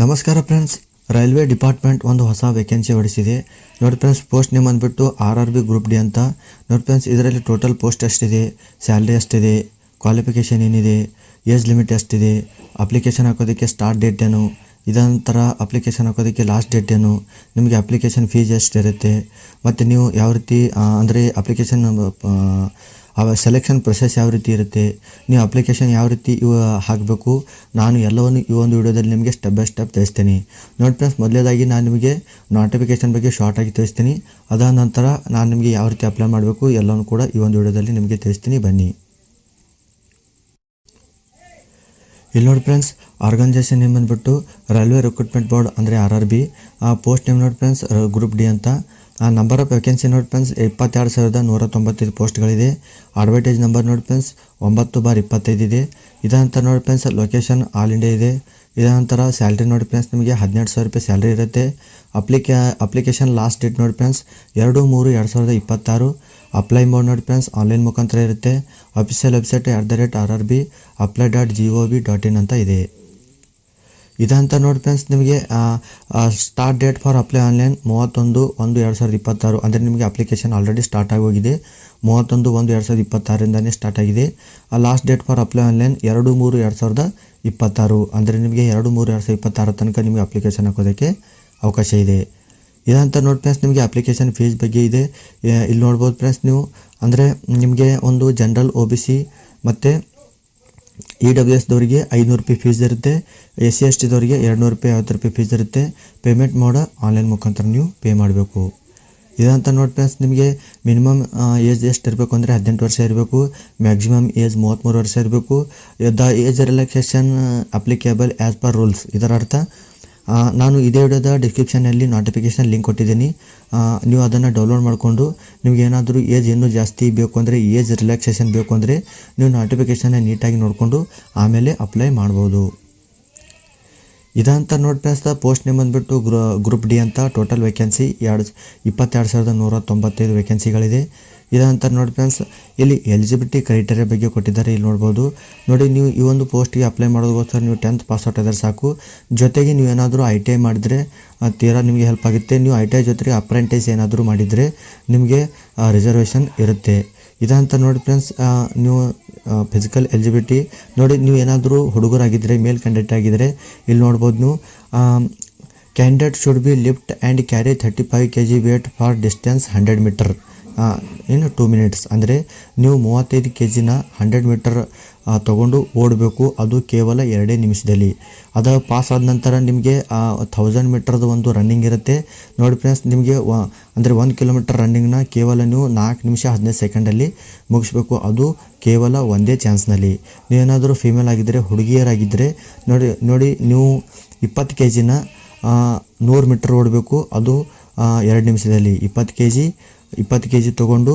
ನಮಸ್ಕಾರ friends, railway department ಒಂದು ಹೊಸ ವೇಕೆನ್ಸಿ ಹೊಡಿಸಿದೆ ನೋಡಿ ಫ್ರೆಂಡ್ಸ್. ಪೋಸ್ಟ್ ನೇಮ್ ಅಂದ್ಬಿಟ್ಟು RRB ಗ್ರೂಪ್ ಡಿ ಅಂತ ನೋಡಿ ಫ್ರೆಂಡ್ಸ್. ಇದರಲ್ಲಿ ಟೋಟಲ್ ಪೋಸ್ಟ್ ಎಷ್ಟಿದೆ, ಸ್ಯಾಲ್ರಿ ಎಷ್ಟಿದೆ, ಕ್ವಾಲಿಫಿಕೇಷನ್ ಏನಿದೆ, ಏಜ್ ಲಿಮಿಟ್ ಎಷ್ಟಿದೆ, ಅಪ್ಲಿಕೇಶನ್ ಹಾಕೋದಕ್ಕೆ ಸ್ಟಾರ್ಟ್ ಡೇಟ್ ಏನು, ಇದೊಂಥರ ಅಪ್ಲಿಕೇಶನ್ ಹಾಕೋದಕ್ಕೆ ಲಾಸ್ಟ್ ಡೇಟ್ ಏನು, ನಿಮಗೆ ಅಪ್ಲಿಕೇಶನ್ ಫೀಸ್ ಎಷ್ಟಿರುತ್ತೆ, ಮತ್ತು ನೀವು ಯಾವ ರೀತಿ ಅಂದರೆ ಅಪ್ಲಿಕೇಶನ್ ಸೆಲೆಕ್ಷನ್ ಪ್ರೊಸೆಸ್ ಯಾವ ರೀತಿ ಇರುತ್ತೆ, ನೀವು ಅಪ್ಲಿಕೇಶನ್ ಯಾವ ರೀತಿ ಹಾಕಬೇಕು, ನಾನು ಎಲ್ಲವನ್ನು ಈ ಒಂದು ವಿಡಿಯೋದಲ್ಲಿ ನಿಮಗೆ ಸ್ಟೆಪ್ ಬೈ ಸ್ಟೆಪ್ ತಿಳಿಸ್ತೀನಿ ನೋಡಿ ಫ್ರೆಂಡ್ಸ್. ಮೊದಲೇದಾಗಿ ನಾನು ನಿಮಗೆ ನೋಟಿಫಿಕೇಶನ್ ಬಗ್ಗೆ ಶಾರ್ಟಾಗಿ ತಿಳಿಸ್ತೀನಿ. ಅದಾದ ನಂತರ ನಾನು ನಿಮಗೆ ಯಾವ ರೀತಿ ಅಪ್ಲೈ ಮಾಡಬೇಕು ಎಲ್ಲವೂ ಕೂಡ ಈ ಒಂದು ವಿಡಿಯೋದಲ್ಲಿ ನಿಮಗೆ ತಿಳಿಸ್ತೀನಿ, ಬನ್ನಿ. ಇಲ್ಲಿ ನೋಡಿ ಫ್ರೆಂಡ್ಸ್, ಆರ್ಗನೈಸೇಷನ್ ನೇಮ್ ಬಂದುಬಿಟ್ಟು ರೈಲ್ವೆ ರಿಕ್ರೂಟ್ಮೆಂಟ್ ಬೋರ್ಡ್ ಅಂದರೆ RRB. ಪೋಸ್ಟ್ ನೇಮ್ ನೋಡಿ ಫ್ರೆಂಡ್ಸ್ ಗ್ರೂಪ್ ಡಿ ಅಂತ. ನಂಬರ್ ಆಫ್ ವೇಕೆನ್ಸಿ ನೋಡಿ ಫ್ರೆಂಡ್ಸ್ 22,195 ಪೋಸ್ಟ್ಗಳಿದೆ. ಅಡ್ವರ್ಟೈಸ್ ನಂಬರ್ ನೋಡಿ ಫ್ರೆಂಡ್ಸ್ 9/25 ಇದೆ. ಇದಂತರ ನೋಡಿ ಫ್ರೆಂಡ್ಸ್ ಲೊಕೇಶನ್ ಆಲ್ ಇಂಡಿಯಾ ಇದೆ. ಇದಂತರ ಸ್ಯಾಲ್ರಿ ನೋಡಿ ಫ್ರೆಂಡ್ಸ್ ನಿಮಗೆ 12,000 ರೂಪಾಯಿ ಸ್ಯಾಲ್ರಿ ಇರುತ್ತೆ. ಅಪ್ಲಿಕೇಶನ್ ಲಾಸ್ಟ್ ಡೇಟ್ ನೋಡಿ ಫ್ರೆಂಡ್ಸ್ 2/3/2026. ಅಪ್ಲೈ ಮೋಡ್ ನೋಡಿ ಫ್ರೆಂಡ್ಸ್ ಆನ್ಲೈನ್ ಮುಖಾಂತರ ಇರುತ್ತೆ. ಅಫಿಷಿಯಲ್ ವೆಬ್ಸೈಟ್ @RRB_apply.gov.in ಅಂತ ಇದೆ. ಇದಂತ ನೋಡಿ ಫ್ರೆಂಡ್ಸ್ ನಿಮಗೆ start date for apply online 31/1/2026. ಅಂದರೆ ನಿಮಗೆ ಅಪ್ಲಿಕೇಶನ್ ಆಲ್ರೆಡಿ ಸ್ಟಾರ್ಟ್ ಆಗೋಗಿದೆ. 31/1/2026 ಸ್ಟಾರ್ಟ್ ಆಗಿದೆ. Last date for apply online 2/3/2026. ಅಂದರೆ ನಿಮಗೆ 2/3/2026 ತನಕ ನಿಮಗೆ ಅಪ್ಲಿಕೇಶನ್ ಹಾಕೋದಕ್ಕೆ ಅವಕಾಶ ಇದೆ. ಇದಂತ ನೋಡಿ ಫ್ರೆಂಡ್ಸ್ ನಿಮಗೆ ಅಪ್ಲಿಕೇಶನ್ ಫೀಸ್ ಬಗ್ಗೆ ಇದೆ. ಇಲ್ಲಿ ನೋಡ್ಬೋದು ಫ್ರೆಂಡ್ಸ್ ನೀವು. ಅಂದರೆ ನಿಮಗೆ ಒಂದು ಜನರಲ್ OBC ಮತ್ತು EWS ದವರಿಗೆ 500 ರೂಪಾಯಿ ಫೀಸ್ ಇರುತ್ತೆ. SC/ST ದವರಿಗೆ 250 ರೂಪಾಯಿ ಫೀಸ್ ಇರುತ್ತೆ. ಪೇಮೆಂಟ್ ಮೋಡ ಆನ್ಲೈನ್ ಮುಖಾಂತರ ನೀವು ಪೇ ಮಾಡಬೇಕು. ಇದಂತ ನೋಡಿ ಫ್ರೆಂಡ್ಸ್ ನಿಮಗೆ ಮಿನಿಮಮ್ ಏಜ್ ಎಷ್ಟು ಇರಬೇಕು ಅಂದರೆ 18 ವರ್ಷ ಇರಬೇಕು. ಮ್ಯಾಕ್ಸಿಮಮ್ ಏಜ್ 33 ವರ್ಷ ಇರಬೇಕು. The age relaxation applicable as per rules. ಇದರ ಅರ್ಥ ನಾನು ಇದೇ ವಿಡಿಯೋದ ಡಿಸ್ಕ್ರಿಪ್ಷನಲ್ಲಿ ನೋಟಿಫಿಕೇಷನ್ ಲಿಂಕ್ ಕೊಟ್ಟಿದ್ದೀನಿ. ನೀವು ಅದನ್ನು ಡೌನ್ಲೋಡ್ ಮಾಡಿಕೊಂಡು ನಿಮ್ಗೆ ಏನಾದರೂ ಏಜ್ ಇನ್ನೂ ಜಾಸ್ತಿ ಬೇಕು ಅಂದರೆ, ಏಜ್ ರಿಲ್ಯಾಕ್ಸೇಷನ್ ಬೇಕು ಅಂದರೆ ನೀವು ನೋಟಿಫಿಕೇಷನ್ನ ನೀಟಾಗಿ ನೋಡಿಕೊಂಡು ಆಮೇಲೆ ಅಪ್ಲೈ ಮಾಡ್ಬೋದು. ಇದಂತ ನೋಡಿ ಫ್ರೆಂಡ್ಸ್ ಪೋಸ್ಟ್ ನೇಮ್ ಬಂದುಬಿಟ್ಟು ಗ್ರೂಪ್ ಡಿ ಅಂತ. Total vacancy 22,195 ವೇಕೆನ್ಸಿಗಳಿದೆ. ಇದಂತ ನೋಡಿ ಫ್ರೆಂಡ್ಸ್ ಇಲ್ಲಿ ಎಲಿಜಿಬಿಲಿಟಿ ಕ್ರೈಟೇರಿಯಾ ಬಗ್ಗೆ ಕೊಟ್ಟಿದ್ದಾರೆ, ಇಲ್ಲಿ ನೋಡ್ಬೋದು ನೋಡಿ. ನೀವು ಈ ಒಂದು ಪೋಸ್ಟ್ಗೆ ಅಪ್ಲೈ ಮಾಡೋದಕ್ಕೋಸ್ಕರ ನೀವು 10th ಪಾಸ್ ಔಟ್ ಆದರೆ ಸಾಕು. ಜೊತೆಗೆ ನೀವು ಏನಾದರೂ ITI ಮಾಡಿದರೆ ತೀರಾ ನಿಮಗೆ ಹೆಲ್ಪ್ ಆಗುತ್ತೆ. ನೀವು ITI ಜೊತೆಗೆ ಅಪ್ರೆಂಟಿಸ್ ಏನಾದರೂ ಮಾಡಿದರೆ ನಿಮಗೆ ರಿಸರ್ವೇಷನ್ ಇರುತ್ತೆ. ಇದಂತ ನೋಡಿ ಫ್ರೆಂಡ್ಸ್ ನೀವು ಫಿಸಿಕಲ್ ಎಲಿಜಿಬಿಲಿಟಿ ನೋಡಿ. ನೀವು ಏನಾದರೂ ಹುಡುಗರಾಗಿದ್ದರೆ, ಮೇಲ್ ಕ್ಯಾಂಡಿಡೇಟ್ ಆಗಿದ್ದರೆ ಇಲ್ಲಿ ನೋಡ್ಬೋದು ನೀವು. Candidate should be lift and carry 35 kg weight for distance 100 metre in 2 minutes. ಅಂದರೆ ನೀವು 35 kg 100 ಮೀಟರ್ ತೊಗೊಂಡು ಓಡಬೇಕು, ಅದು ಕೇವಲ 2 ನಿಮಿಷದಲ್ಲಿ. ಅದು ಪಾಸ್ ಆದ ನಂತರ ನಿಮಗೆ 1000 ಮೀಟರ್ದು ಒಂದು ರನ್ನಿಂಗ್ ಇರುತ್ತೆ ನೋಡಿ ಫ್ರೆಂಡ್ಸ್. ನಿಮಗೆ ಅಂದರೆ 1 ಕಿಲೋಮೀಟರ್ ರನ್ನಿಂಗ್ನ ಕೇವಲ ನೀವು 4 ನಿಮಿಷ 15 ಸೆಕೆಂಡಲ್ಲಿ ಮುಗಿಸ್ಬೇಕು, ಅದು ಕೇವಲ ಒಂದೇ ಚಾನ್ಸ್ನಲ್ಲಿ. ನೀವೇನಾದರೂ ಫೀಮೇಲ್ ಆಗಿದ್ದರೆ, ಹುಡುಗಿಯರಾಗಿದ್ದರೆ ನೋಡಿ ನೀವು 20 kg 100 ಮೀಟರ್ ಓಡಬೇಕು, ಅದು 2 ನಿಮಿಷದಲ್ಲಿ. 20 kg ತೊಗೊಂಡು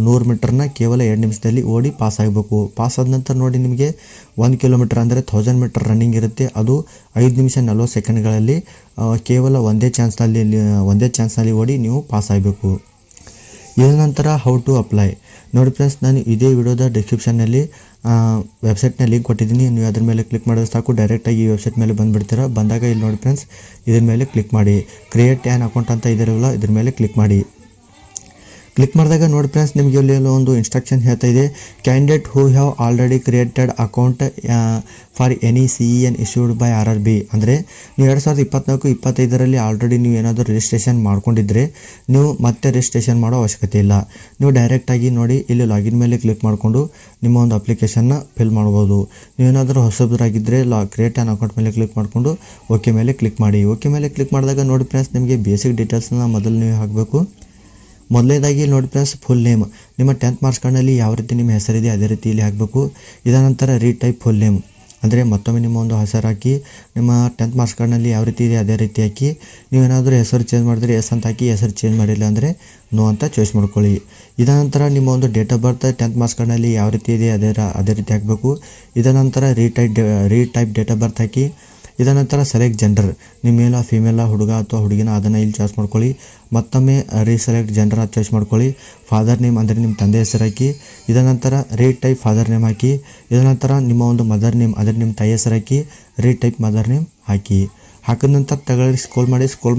100 ಮೀಟರ್ನ ಕೇವಲ 2 ನಿಮಿಷದಲ್ಲಿ ಓಡಿ ಪಾಸ್ ಆಗಬೇಕು. ಪಾಸ್ ಆದ ನಂತರ ನೋಡಿ ನಿಮಗೆ 1 ಕಿಲೋಮೀಟರ್ ಅಂದರೆ 1000 ಮೀಟರ್ ರನ್ನಿಂಗ್ ಇರುತ್ತೆ, ಅದು 5 ನಿಮಿಷ 40 ಸೆಕೆಂಡ್ಗಳಲ್ಲಿ ಕೇವಲ ಒಂದೇ ಚಾನ್ಸ್ನಲ್ಲಿ ಓಡಿ ನೀವು ಪಾಸ್ ಆಗಬೇಕು. ಇದರ ನಂತರ ಹೌ ಟು ಅಪ್ಲೈ ನೋಡಿ ಫ್ರೆಂಡ್ಸ್. ನಾನು ಇದೇ ವಿಡಿಯೋದ ಡಿಸ್ಕ್ರಿಪ್ಷನ್ನಲ್ಲಿ ವೆಬ್ಸೈಟ್ನ ಲಿಂಕ್ ಕೊಟ್ಟಿದ್ದೀನಿ. ನೀವು ಅದ್ರ ಮೇಲೆ ಕ್ಲಿಕ್ ಮಾಡಿದ್ರೆ ಸಾಕು, ಡೈರೆಕ್ಟಾಗಿ ಈ ವೆಬ್ಸೈಟ್ ಮೇಲೆ ಬಂದುಬಿಡ್ತೀರ. ಬಂದಾಗ ಇಲ್ಲಿ ನೋಡಿ ಫ್ರೆಂಡ್ಸ್ ಇದ್ರ ಮೇಲೆ ಕ್ಲಿಕ್ ಮಾಡಿ. ಕ್ರಿಯೇಟ್ ಆ್ಯನ್ ಅಕೌಂಟ್ ಅಂತ ಇದೆಯಲ್ಲ, ಇದ್ರ ಮೇಲೆ ಕ್ಲಿಕ್ ಮಾಡಿ. ಕ್ಲಿಕ್ ಮಾಡಿದಾಗ ನೋಡಿ ಫ್ರೆಂಡ್ಸ್ ನಿಮಗೆ ಇಲ್ಲಿ ಒಂದು ಇನ್ಸ್ಟ್ರಕ್ಷನ್ ಹೇಳ್ತಾ ಇದೆ. Candidate who have already created account for any CEN issued by RRB. ಅಂದರೆ ನೀವು 2024-25 ಆಲ್ರೆಡಿ ನೀವು ಏನಾದರೂ ರಿಜಿಸ್ಟ್ರೇಷನ್ ಮಾಡ್ಕೊಂಡಿದ್ರೆ ನೀವು ಮತ್ತೆ ರಿಜಿಸ್ಟ್ರೇಷನ್ ಮಾಡೋ ಅವಶ್ಯಕತೆ ಇಲ್ಲ. ನೀವು ಡೈರೆಕ್ಟಾಗಿ ನೋಡಿ ಇಲ್ಲಿ ಲಾಗಿನ್ ಮೇಲೆ ಕ್ಲಿಕ್ ಮಾಡಿಕೊಂಡು ನಿಮ್ಮ ಒಂದು ಅಪ್ಲಿಕೇಶನ್ನ ಫಿಲ್ ಮಾಡ್ಬೋದು. ನೀವೇನಾದರೂ ಹೊಸಬರಾಗಿದ್ದರೆ ಕ್ರಿಯೇಟ್ ಆನ್ ಅಕೌಂಟ್ ಮೇಲೆ ಕ್ಲಿಕ್ ಮಾಡಿಕೊಂಡು ಓಕೆ ಮೇಲೆ ಕ್ಲಿಕ್ ಮಾಡಿ. ಓಕೆ ಮೇಲೆ ಕ್ಲಿಕ್ ಮಾಡಿದಾಗ ನೋಡಿ ಫ್ರೆಂಡ್ಸ್ ನಿಮಗೆ ಬೇಸಿಕ್ ಡೀಟೇಲ್ಸ್ನ ಮೊದಲು ನೀವು ಹಾಕಬೇಕು. ಮೊದಲನೇದಾಗಿ ನೋಡಿ ಫ್ರೆಂಡ್ಸ್ ಫುಲ್ ನೇಮ್, ನಿಮ್ಮ 10th ಮಾರ್ಕ್ಸ್ ಕಾರ್ಡ್ನಲ್ಲಿ ಯಾವ ರೀತಿ ನಿಮ್ಮ ಹೆಸರಿದೆ ಅದೇ ರೀತಿ ಇಲ್ಲಿ ಹಾಕಬೇಕು. ಇದರ ನಂತರ ರೀಟೈಪ್ ಫುಲ್ ನೇಮ್, ಅಂದರೆ ಮತ್ತೊಮ್ಮೆ ನಿಮ್ಮ ಒಂದು ಹೆಸರು ಹಾಕಿ, ನಿಮ್ಮ 10th ಮಾರ್ಕ್ಸ್ ಕಾರ್ಡ್ನಲ್ಲಿ ಯಾವ ರೀತಿ ಇದೆ ಅದೇ ರೀತಿ ಹಾಕಿ. ನೀವೇನಾದರೂ ಹೆಸರು ಚೇಂಜ್ ಮಾಡಿದ್ರೆ ಎಸ್ ಅಂತ ಹಾಕಿ, ಹೆಸರು ಚೇಂಜ್ ಮಾಡಿಲ್ಲ ಅಂದರೆ ನೋ ಅಂತ ಚಾಯ್ಸ್ ಮಾಡ್ಕೊಳ್ಳಿ. ಇದರ ನಂತರ ನಿಮ್ಮ ಒಂದು date of birth 10th marks ಕಾರ್ಡ್ನಲ್ಲಿ ಯಾವ ರೀತಿ ಇದೆ ಅದೇ ರೀತಿ ಹಾಕಬೇಕು. ಇದರ ನಂತರ ರೀಟೈಪ್ ಡೇಟ್ ಆಫ್ ಬರ್ತ್ ಹಾಕಿ. ಇದರ ನಂತರ ಸೆಲೆಕ್ಟ್ ಜೆಂಡರ್, ನಿಮ್ಮ ಮೇಲ ಫಿಮೇಲ ಹುಡುಗ ಅಥವಾ ಹುಡುಗಿನ ಅದನ್ನು ಇಲ್ಲಿ ಚಾಯ್ಸ್ ಮಾಡ್ಕೊಳ್ಳಿ. ಮತ್ತೊಮ್ಮೆ ರೀಸೆಲೆಕ್ಟ್ ಜೆಂಡರ್ ಚಾಯ್ಸ್ ಮಾಡ್ಕೊಳ್ಳಿ. ಫಾದರ್ ನೇಮ್ ಅಂದರೆ ನಿಮ್ಮ ತಂದೆ ಹೆಸರು ಹಾಕಿ. ಇದರ ನಂತರ ರೀಡ್ ಟೈಪ್ ಫಾದರ್ ನೇಮ್ ಹಾಕಿ. ಇದರ ನಂತರ ನಿಮ್ಮ ಒಂದು ಮದರ್ ನೇಮ್ ಅಂದರೆ ನಿಮ್ಮ ತಾಯಿ ಹೆಸರು ಹಾಕಿ. ರೀಡ್ ಟೈಪ್ ಮದರ್ ನೇಮ್ ಹಾಕಿ. ಹಾಕಿದ ನಂತರ ತಗೊಳ್ಳಿ ಸ್ಕ್ರೋಲ್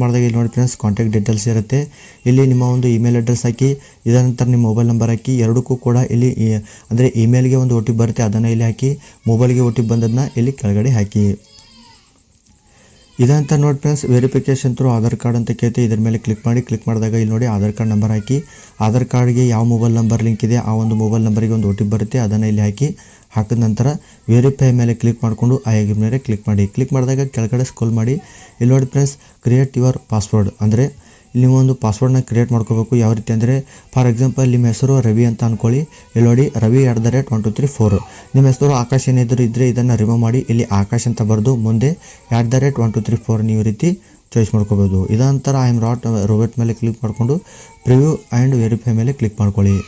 ಮಾಡಿದಾಗ ಇಲ್ಲಿ ನೋಡಿ ಫ್ರೆಂಡ್ಸ್ ಕಾಂಟ್ಯಾಕ್ಟ್ ಡೀಟೇಲ್ಸ್ ಇರುತ್ತೆ. ಇಲ್ಲಿ ನಿಮ್ಮ ಒಂದು ಇಮೇಲ್ ಅಡ್ರೆಸ್ ಹಾಕಿ. ಇದರ ನಂತರ ನಿಮ್ಮ ಮೊಬೈಲ್ ನಂಬರ್ ಹಾಕಿ. ಎರಡಕ್ಕೂ ಕೂಡ ಇಲ್ಲಿ ಅಂದರೆ ಇಮೇಲ್ಗೆ ಒಂದು OTP ಬರುತ್ತೆ, ಅದನ್ನು ಇಲ್ಲಿ ಹಾಕಿ. ಮೊಬೈಲ್ಗೆ OTP ಬಂದದನ್ನ ಇಲ್ಲಿ ಕೆಳಗಡೆ ಹಾಕಿ. ಇದಂತ ನೋಡಿ friends verification through Aadhaar card ಅಂತ ಕೇಳ್ತೆ. ಇದ್ರ ಮೇಲೆ ಕ್ಲಿಕ್ ಮಾಡಿದಾಗ ಇಲ್ಲಿ ನೋಡಿ ಆಧಾರ್ ಕಾರ್ಡ್ ನಂಬರ್ ಹಾಕಿ. ಆಧಾರ್ ಕಾರ್ಡ್ಗೆ ಯಾವ ಮೊಬೈಲ್ ನಂಬರ್ ಲಿಂಕ್ ಇದೆ ಆ ಒಂದು ಮೊಬೈಲ್ ನಂಬರಿಗೆ ಒಂದು OTP ಬರುತ್ತೆ, ಅದನ್ನು ಇಲ್ಲಿ ಹಾಕಿ. ಹಾಕಿದ ನಂತರ ವೆರಿಫೈ ಮೇಲೆ ಕ್ಲಿಕ್ ಮಾಡಿಕೊಂಡು ಆಗಿ ಮೇಲೆ ಕ್ಲಿಕ್ ಮಾಡಿದಾಗ ಕೆಳಗಡೆ ಸ್ಕ್ರೋಲ್ ಮಾಡಿ. ಇಲ್ಲಿ ನೋಡಿ ಫ್ರೆಂಡ್ಸ್ ಕ್ರಿಯೇಟ್ ಯುವರ್ ಪಾಸ್ವರ್ಡ್ ಅಂದರೆ ಇಲ್ಲಿ ನೀವು ಒಂದು ಪಾಸ್ವರ್ಡ್ನ ಕ್ರಿಯೇಟ್ ಮಾಡ್ಕೋಬೇಕು. ಯಾವ ರೀತಿ ಅಂದರೆ ಫಾರ್ ಎಕ್ಸಾಂಪಲ್ ನಿಮ್ಮ ಹೆಸರು ರವಿ ಅಂತ ಅಂದ್ಕೊಳ್ಳಿ. ಇಲ್ಲಿ ನೋಡಿ ರವಿ @123 ನಿಮ್ಮ ಹೆಸರು ಆಕಾಶ್ ಏನಿದ್ರು ಇದ್ದರೆ ಇದನ್ನು ರಿಮೂವ್ ಮಾಡಿ ಇಲ್ಲಿ ಆಕಾಶ್ ಅಂತ ಬರೆದು ಮುಂದೆ @123 ನೀವು ರೀತಿ ಚಾಯ್ಸ್ ಮಾಡ್ಕೋಬೋದು. ಇದಂತರ ಐ ಆಮ್ ನಾಟ್ ರೋಬೋಟ್ ಮೇಲೆ ಕ್ಲಿಕ್ ಮಾಡಿಕೊಂಡು ಪ್ರಿವ್ಯೂ ಆ್ಯಂಡ್ ವೆರಿಫೈ ಮೇಲೆ ಕ್ಲಿಕ್ ಮಾಡ್ಕೊಳ್ಳಿ.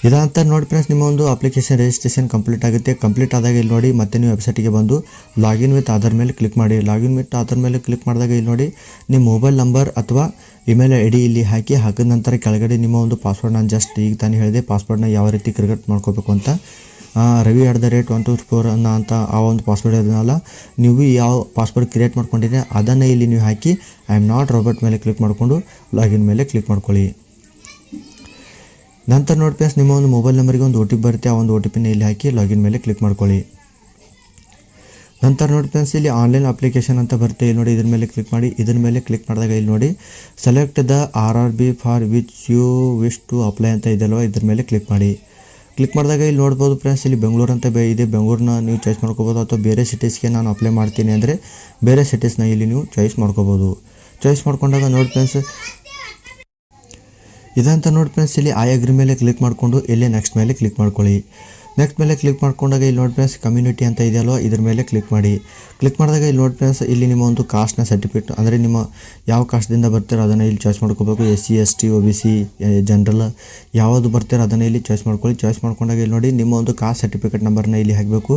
ಇದಂತ ನೋಡಿ ಫ್ರೆಂಡ್ಸ್ ನಿಮ್ಮ ಒಂದು ಅಪ್ಲಿಕೇಶನ್ ರಿಜಿಸ್ಟ್ರೇಷನ್ ಕಂಪ್ಲೀಟ್ ಆಗುತ್ತೆ. ಕಂಪ್ಲೀಟ್ ಆದಾಗ ಇಲ್ಲಿ ನೋಡಿ ಮತ್ತೆ ನೀವು ವೆಬ್ಸೈಟಿಗೆ ಬಂದು ಲಾಗಿನ್ ವಿತ್ ಆಧಾರ್ ಮೇಲೆ ಕ್ಲಿಕ್ ಮಾಡಿ. ಲಾಗಿನ್ ವಿತ್ ಆಧಾರ್ ಮೇಲೆ ಕ್ಲಿಕ್ ಮಾಡಿದಾಗ ಇಲ್ಲಿ ನೋಡಿ ನಿಮ್ಮ ಮೊಬೈಲ್ ನಂಬರ್ ಅಥವಾ ಇಮೇಲ್ ID ಇಲ್ಲಿ ಹಾಕಿದ ನಂತರ ಕೆಳಗಡೆ ನಿಮ್ಮ ಒಂದು ಪಾಸ್ವರ್ಡ್ ನಾನು ಜಸ್ಟ್ ಈಗ ತಾನೇ ಹೇಳಿದೆ ಪಾಸ್ವರ್ಡ್ನ ಯಾವ ರೀತಿ ಕ್ರಿಯೇಟ್ ಮಾಡ್ಕೋಬೇಕು ಅಂತ. ರವಿ @124 ಅಂತ ಆ ಒಂದು ಪಾಸ್ವರ್ಡ್ ಅದನ್ನಲ್ಲ ನೀವು ಯಾವ ಪಾಸ್ವರ್ಡ್ ಕ್ರಿಯೇಟ್ ಮಾಡ್ಕೊಂಡಿದ್ರೆ ಅದನ್ನು ಇಲ್ಲಿ ನೀವು ಹಾಕಿ ಐ ಆಮ್ ನಾಟ್ ರೋಬೋಟ್ ಮೇಲೆ ಕ್ಲಿಕ್ ಮಾಡಿಕೊಂಡು ಲಾಗಿನ್ ಮೇಲೆ ಕ್ಲಿಕ್ ಮಾಡ್ಕೊಳ್ಳಿ. ನಂತರ ನೋಡಿ ಫ್ರೆಂಡ್ಸ್ ನಿಮ್ಮ ಒಂದು ಮೊಬೈಲ್ ನಂಬರಿಗೆ ಒಂದು OTP ಬರುತ್ತೆ, ಆ ಒಂದು OTPನ ಇಲ್ಲಿ ಹಾಕಿ ಲಾಗಿನ್ ಮೇಲೆ ಕ್ಲಿಕ್ ಮಾಡ್ಕೊಳ್ಳಿ. ನಂತರ ನೋಡಿ ಫ್ರೆಂಡ್ಸ್ ಇಲ್ಲಿ ಆನ್ಲೈನ್ ಅಪ್ಲಿಕೇಶನ್ ಅಂತ ಬರುತ್ತೆ. ಇಲ್ಲಿ ನೋಡಿ ಇದ್ರ ಮೇಲೆ ಕ್ಲಿಕ್ ಮಾಡಿ. ಇದರ ಮೇಲೆ ಕ್ಲಿಕ್ ಮಾಡಿದಾಗ ಇಲ್ಲಿ ನೋಡಿ select the RRB for which you wish to apply ಅಂತ ಇದೆಯಲ್ವ, ಇದ್ರ ಮೇಲೆ ಕ್ಲಿಕ್ ಮಾಡಿ. ಕ್ಲಿಕ್ ಮಾಡಿದಾಗ ಇಲ್ಲಿ ನೋಡ್ಬೋದು ಫ್ರೆಂಡ್ಸ್ ಇಲ್ಲಿ ಬೆಂಗಳೂರು ಅಂತ ಇದೆ. ಬೆಂಗಳೂರನ್ನ ನೀವು ಚಾಯ್ಸ್ ಮಾಡ್ಕೋಬೋದು ಅಥವಾ ಬೇರೆ ಸಿಟೀಸ್ಗೆ ನಾನು ಅಪ್ಲೈ ಮಾಡ್ತೀನಿ ಅಂದರೆ ಬೇರೆ ಸಿಟೀಸ್ನ ಇಲ್ಲಿ ನೀವು ಚಾಯ್ಸ್ ಮಾಡ್ಕೋಬೋದು. ಚಾಯ್ಸ್ ಮಾಡ್ಕೊಂಡಾಗ ನೋಡಿ ಫ್ರೆಂಡ್ಸ್ ಇದಂತ ನೋಡಿ ಫ್ರೆಂಡ್ಸ್ ಇಲ್ಲಿ ಐ ಅಗ್ರಿ ಮೇಲೆ ಕ್ಲಿಕ್ ಮಾಡಿಕೊಂಡು ಇಲ್ಲಿ ನೆಕ್ಸ್ಟ್ ಮೇಲೆ ಕ್ಲಿಕ್ ಮಾಡ್ಕೊಳ್ಳಿ. ನೆಕ್ಸ್ಟ್ ಮೇಲೆ ಕ್ಲಿಕ್ ಮಾಡ್ಕೊಂಡಾಗ ಇಲ್ಲಿ ನೋಡಿ ಫ್ರೆಂಡ್ಸ್ ಕಮ್ಯುನಿಟಿ ಅಂತ ಇದೆಯಲ್ವ ಇದ್ರ ಮೇಲೆ ಕ್ಲಿಕ್ ಮಾಡಿ. ಕ್ಲಿಕ್ ಮಾಡಿದಾಗ ಇಲ್ಲಿ ನೋಡಿ ಫ್ರೆಂಡ್ಸ್ ಇಲ್ಲಿ ನಿಮ್ಮ ಒಂದು ಕಾಸ್ಟ್ನ ಸರ್ಟಿಫಿಕೇಟ್ ಅಂದರೆ ನಿಮ್ಮ ಯಾವ ಕಾಸ್ಟ್ದಿಂದ ಬರ್ತೀರೋ ಅದನ್ನು ಇಲ್ಲಿ ಚಾಯ್ಸ್ ಮಾಡ್ಕೋಬೇಕು. SC ST OBC ಜನರಲ್ ಯಾವುದು ಬರ್ತೀರೋ ಅದನ್ನು ಇಲ್ಲಿ ಚಾಯ್ಸ್ ಮಾಡ್ಕೊಳ್ಳಿ. ಚಾಯ್ಸ್ ಮಾಡ್ಕೊಂಡಾಗ ಇಲ್ಲಿ ನೋಡಿ ನಿಮ್ಮ ಒಂದು ಕಾಸ್ಟ್ ಸರ್ಟಿಫಿಕೇಟ್ ನಂಬರ್ನ ಇಲ್ಲಿ ಹಾಕಬೇಕು.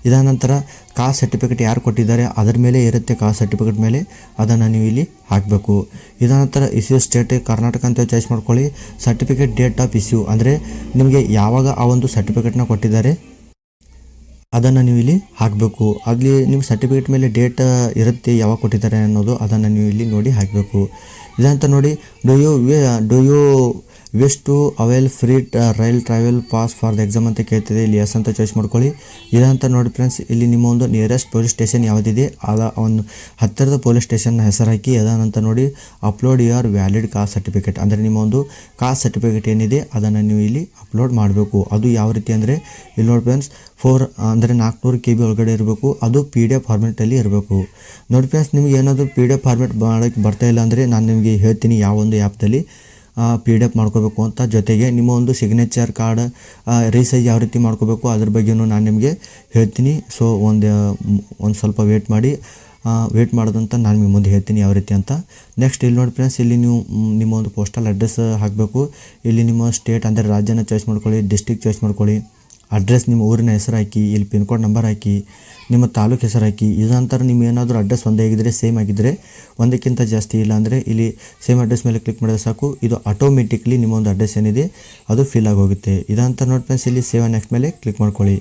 ಇದಾದ ನಂತರ ಕಾಸ್ಟ್ ಸರ್ಟಿಫಿಕೇಟ್ ಯಾರು ಕೊಟ್ಟಿದ್ದಾರೆ ಅದರ ಮೇಲೆ ಇರುತ್ತೆ, ಕಾಸ್ಟ್ ಸರ್ಟಿಫಿಕೇಟ್ ಮೇಲೆ ಅದನ್ನು ನೀವು ಇಲ್ಲಿ ಹಾಕಬೇಕು. ಇದಾದ ನಂತರ ಇಶ್ಯೂ ಸ್ಟೇಟ್ ಕರ್ನಾಟಕ ಅಂತ ಚಾಯ್ಸ್ ಮಾಡ್ಕೊಳ್ಳಿ. ಸರ್ಟಿಫಿಕೇಟ್ ಡೇಟ್ ಆಫ್ ಇಶ್ಯೂ ಅಂದರೆ ನಿಮಗೆ ಯಾವಾಗ ಆ ಒಂದು ಸರ್ಟಿಫಿಕೇಟ್ನ ಕೊಟ್ಟಿದ್ದಾರೆ ಅದನ್ನು ನೀವು ಇಲ್ಲಿ ಹಾಕಬೇಕು. ಅಲ್ಲಿ ನಿಮ್ಮ ಸರ್ಟಿಫಿಕೇಟ್ ಮೇಲೆ ಡೇಟ್ ಇರುತ್ತೆ ಯಾವಾಗ ಕೊಟ್ಟಿದ್ದಾರೆ ಅನ್ನೋದು ಅದನ್ನು ನೀವು ಇಲ್ಲಿ ನೋಡಿ ಹಾಕಬೇಕು. ಇದಂತ ನೋಡಿ do you wish to avail free rail travel pass for the exam ಅಂತ ಕೇಳ್ತಿದೆ. ಇಲ್ಲಿ ಎಸ್ ಅಂತ ಚಾಯ್ಸ್ ಮಾಡ್ಕೊಳ್ಳಿ. ಇದಂತ ನೋಡಿ ಫ್ರೆಂಡ್ಸ್ ಇಲ್ಲಿ ನಿಮ್ಮ ಒಂದು ನಿಯರೆಸ್ಟ್ ಪೊಲೀಸ್ ಸ್ಟೇಷನ್ ಯಾವುದಿದೆ ಅದ ಒಂದು ಹತ್ತಿರದ ಪೊಲೀಸ್ ಸ್ಟೇಷನ್ನ ಹೆಸರು ಹಾಕಿ ಅದಾನಂತ ನೋಡಿ upload your valid caste certificate ಅಂದರೆ ನಿಮ್ಮ ಒಂದು ಕಾಸ್ಟ್ ಸರ್ಟಿಫಿಕೇಟ್ ಏನಿದೆ ಅದನ್ನು ನೀವು ಇಲ್ಲಿ ಅಪ್ಲೋಡ್ ಮಾಡಬೇಕು. ಅದು ಯಾವ ರೀತಿ ಅಂದರೆ ಇಲ್ಲಿ ನೋಡಿ ಫ್ರೆಂಡ್ಸ್ 4 ಅಂದರೆ 400 KB ಒಳಗಡೆ ಇರಬೇಕು. ಅದು PDF ಫಾರ್ಮೆಟಲ್ಲಿ ಇರಬೇಕು. ನೋಡಿ ಫ್ರೆಂಡ್ಸ್ ನಿಮ್ಗೆ ಏನಾದರೂ PDF ಫಾರ್ಮೆಟ್ ಮಾಡೋಕ್ಕೆ ಬರ್ತಾ ಇಲ್ಲ ಅಂದರೆ ನಾನು ನಿಮಗೆ ಹೇಳ್ತೀನಿ ಯಾವ ಒಂದು ಆ್ಯಪ್ದಲ್ಲಿ PDF ಮಾಡ್ಕೋಬೇಕು ಅಂತ. ಜೊತೆಗೆ ನಿಮ್ಮ ಒಂದು ಸಿಗ್ನೇಚರ್ ಕಾರ್ಡ್ ರೀಸೈಜ್ ಯಾವ ರೀತಿ ಮಾಡ್ಕೋಬೇಕು ಅದ್ರ ಬಗ್ಗೆಯೂ ನಾನು ನಿಮಗೆ ಹೇಳ್ತೀನಿ. ಸೊ ಒಂದು ಸ್ವಲ್ಪ ವೇಟ್ ಮಾಡೋದಂತ ನಾನು ನಿಮಗೆ ಮುಂದೆ ಹೇಳ್ತೀನಿ ಯಾವ ರೀತಿ ಅಂತ. ನೆಕ್ಸ್ಟ್ ಇಲ್ಲಿ ನೋಡಿ ಫ್ರೆಂಡ್ಸ್ ಇಲ್ಲಿ ನೀವು ನಿಮ್ಮ ಒಂದು ಪೋಸ್ಟಲ್ ಅಡ್ರೆಸ್ ಹಾಕಬೇಕು. ಇಲ್ಲಿ ನಿಮ್ಮ ಸ್ಟೇಟ್ ಅಂದರೆ ರಾಜ್ಯನ ಚಾಯ್ಸ್ ಮಾಡ್ಕೊಳ್ಳಿ, ಡಿಸ್ಟ್ರಿಕ್ಟ್ ಚಾಯ್ಸ್ ಮಾಡ್ಕೊಳ್ಳಿ, ಅಡ್ರೆಸ್ ನಿಮ್ಮ ಊರಿನ ಹೆಸರು ಹಾಕಿ, ಇಲ್ಲಿ ಪಿನ್ ಕೋಡ್ ನಂಬರ್ ಹಾಕಿ, ನಿಮ್ಮ ತಾಲೂಕು ಹೆಸರು ಹಾಕಿ. ಇದಂತರ ನಿಮ್ಮ ಏನಾದರೂ ಅಡ್ರೆಸ್ ಒಂದೇ ಆಗಿದ್ದರೆ ಸೇಮ್ ಆಗಿದ್ದರೆ ಒಂದಕ್ಕಿಂತ ಜಾಸ್ತಿ ಇಲ್ಲ ಅಂದರೆ ಇಲ್ಲಿ ಸೇಮ್ ಅಡ್ರೆಸ್ ಮೇಲೆ ಕ್ಲಿಕ್ ಮಾಡಿದ್ರೆ ಸಾಕು, ಇದು ಆಟೋಮೆಟಿಕ್ಲಿ ನಿಮ್ಮ ಒಂದು ಅಡ್ರೆಸ್ ಏನಿದೆ ಅದು ಫಿಲ್ ಆಗಿ ಹೋಗುತ್ತೆ. ಇದಂತ ನೋಡಿ ಫ್ರೆಂಡ್ಸ್ ಇಲ್ಲಿ ಸೇವ್ ನೆಕ್ಸ್ಟ್ ಮೇಲೆ ಕ್ಲಿಕ್ ಮಾಡ್ಕೊಳ್ಳಿ.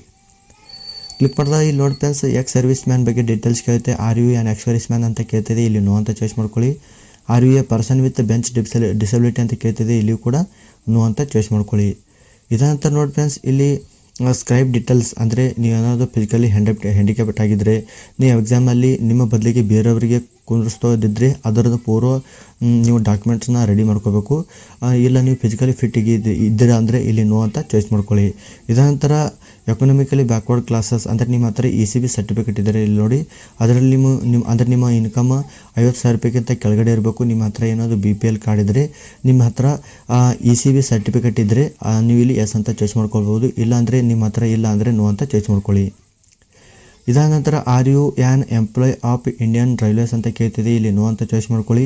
ಕ್ಲಿಕ್ ಮಾಡಿದಾಗ ಇಲ್ಲಿ ನೋಡಿ ಫ್ರೆಂಡ್ಸ್ ಎಕ್ಸ್ ಸರ್ವಿಸ್ ಮ್ಯಾನ್ ಬಗ್ಗೆ ಡೀಟೇಲ್ಸ್ ಕೇಳುತ್ತೆ. Are you an ex serviceman ಅಂತ ಕೇಳ್ತಿದೆ, ಇಲ್ಲಿ ನೋ ಅಂತ ಚಾಯ್ಸ್ ಮಾಡ್ಕೊಳ್ಳಿ. Are you a person with bench disability ಅಂತ ಕೇಳ್ತಿದೆ, ಇಲ್ಲಿ ಕೂಡ ನೋ ಅಂತ ಚಾಯ್ಸ್ ಮಾಡ್ಕೊಳ್ಳಿ. ಇದಂತ ನೋಡಿ ಫ್ರೆಂಡ್ಸ್ ಇಲ್ಲಿ ಸ್ಕ್ರೈಬ್ ಡೀಟೇಲ್ಸ್ ಅಂದರೆ ನೀವೇನಾದರೂ ಫಿಸಿಕಲಿ ಹ್ಯಾಂಡಿಕ್ಯಾಪ್ಟ್ ಆಗಿದ್ದರೆ ನೀವು ಎಕ್ಸಾಮಲ್ಲಿ ನಿಮ್ಮ ಬದಲಿಗೆ ಬೇರೆಯವರಿಗೆ ಕುಂದಿರಿಸ್ತೋದಿದ್ದರೆ ಅದರದ್ದು ಪೂರ್ವ ನೀವು ಡಾಕ್ಯುಮೆಂಟ್ಸ್ನ ರೆಡಿ ಮಾಡ್ಕೋಬೇಕು. ಇಲ್ಲ ನೀವು ಫಿಸಿಕಲಿ ಫಿಟ್ ಇದ್ದೀರಾ ಅಂದರೆ ಇಲ್ಲಿ ನೋ ಅಂತ ಚಾಯ್ಸ್ ಮಾಡ್ಕೊಳ್ಳಿ. ಇದನಂತರ ಎಕನಾಮಿಕಲಿ ಬ್ಯಾಕ್ವರ್ಡ್ ಕ್ಲಾಸಸ್ ಅಂದರೆ ನಿಮ್ಮ ಹತ್ರ ECB ಸರ್ಟಿಫಿಕೇಟ್ ಇದ್ದರೆ ಇಲ್ಲಿ ನೋಡಿ ಅದರಲ್ಲಿ ನಿಮ್ಮ ಇನ್ಕಮ್ 50,000 ರೂಪಾಯಿಗಿಂತ ಕೆಳಗಡೆ ಇರಬೇಕು. ನಿಮ್ಮ ಹತ್ರ ಏನಾದರೂ BPL ಕಾರ್ಡ್ ಇದ್ದರೆ ನಿಮ್ಮ ಹತ್ರ ECB ಸರ್ಟಿಫಿಕೇಟ್ ಇದ್ದರೆ ನೀವು ಇಲ್ಲಿ ಎಸ್ ಅಂತ ಚಾಯ್ಸ್ ಮಾಡ್ಕೊಳ್ಬೋದು. ಇಲ್ಲಾಂದರೆ ನಿಮ್ಮ ಹತ್ರ ಇಲ್ಲ ಅಂದರೆ ನೋ ಅಂತ ಚಾಯ್ಸ್ ಮಾಡ್ಕೊಳ್ಳಿ. ಇದಾದ ನಂತರ are you an employee of Indian railways ಅಂತ ಕೇಳ್ತಿದೆ, ಇಲ್ಲಿ ನೋ ಅಂತ ಚಾಯ್ಸ್ ಮಾಡ್ಕೊಳ್ಳಿ.